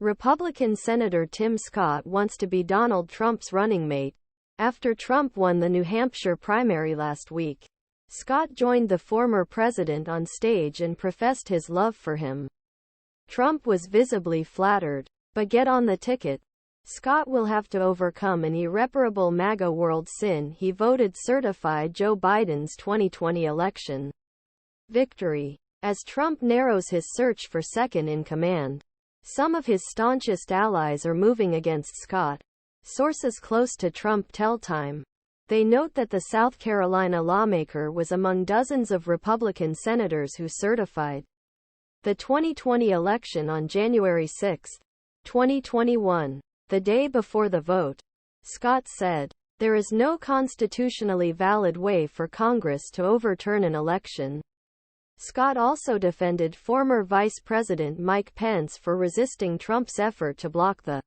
Republican Senator Tim Scott wants to be Donald Trump's running mate. After Trump won the New Hampshire primary last week, Scott joined the former president on stage and professed his love for him. Trump was visibly flattered. But get on the ticket. Scott will have to overcome an irreparable MAGA World sin. He voted certify Joe Biden's 2020 election victory. As Trump narrows his search for second in command, some of his staunchest allies are moving against Scott. Sources close to Trump tell Time. They note that the South Carolina lawmaker was among dozens of Republican senators who certified the 2020 election on January 6, 2021. The day before the vote, Scott said, "There is no constitutionally valid way for Congress to overturn an election." Scott also defended former Vice President Mike Pence for resisting Trump's effort to block the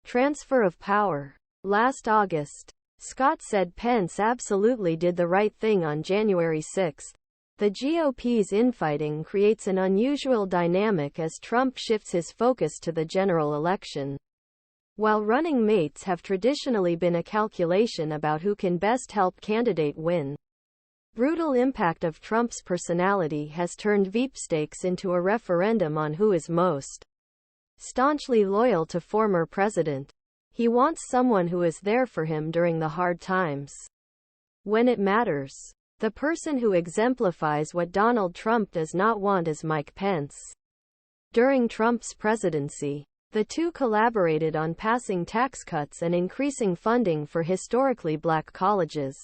transfer of power. Last August, Scott said Pence absolutely did the right thing on January 6. The GOP's infighting creates an unusual dynamic as Trump shifts his focus to the general election. While running mates have traditionally been a calculation about who can best help candidate win, brutal impact of Trump's personality has turned Veepstakes into a referendum on who is most staunchly loyal to former president. He wants someone who is there for him during the hard times, when it matters. The person who exemplifies what Donald Trump does not want is Mike Pence. During Trump's presidency, the two collaborated on passing tax cuts and increasing funding for historically black colleges.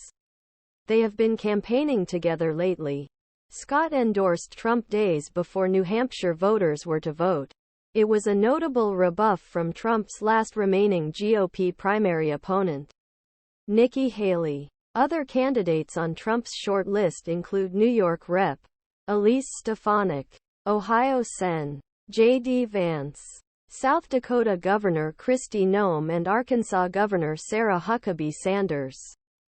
They have been campaigning together lately. Scott endorsed Trump days before New Hampshire voters were to vote. It was a notable rebuff from Trump's last remaining GOP primary opponent, Nikki Haley. Other candidates on Trump's short list include New York Rep. Elise Stefanik, Ohio Sen. J.D. Vance, South Dakota Governor Kristi Noem, and Arkansas Governor Sarah Huckabee Sanders.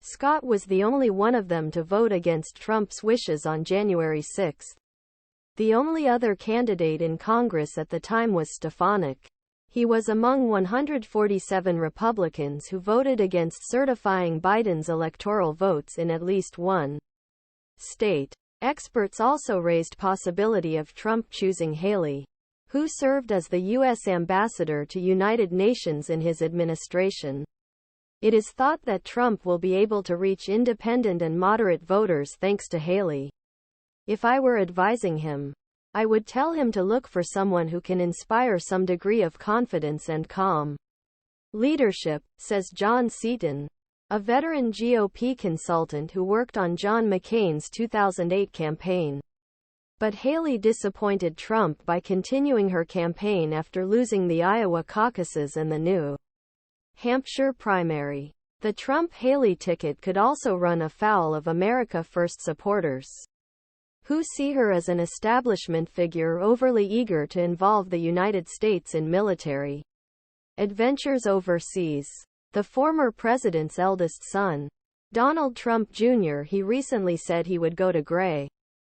Scott was the only one of them to vote against Trump's wishes on January 6. The only other candidate in Congress at the time was Stefanik. He was among 147 Republicans who voted against certifying Biden's electoral votes in at least one state. Experts also raised possibility of Trump choosing Haley, who served as the U.S. ambassador to United Nations in his administration. It is thought that Trump will be able to reach independent and moderate voters thanks to Haley. "If I were advising him, I would tell him to look for someone who can inspire some degree of confidence and calm leadership," says Jon Seaton, a veteran GOP consultant who worked on John McCain's 2008 campaign. But Haley disappointed Trump by continuing her campaign after losing the Iowa caucuses and the New Hampshire primary. The Trump-Haley ticket could also run afoul of America First supporters, who see her as an establishment figure overly eager to involve the United States in military adventures overseas. The former president's eldest son, Donald Trump Jr., he recently said he would go to gray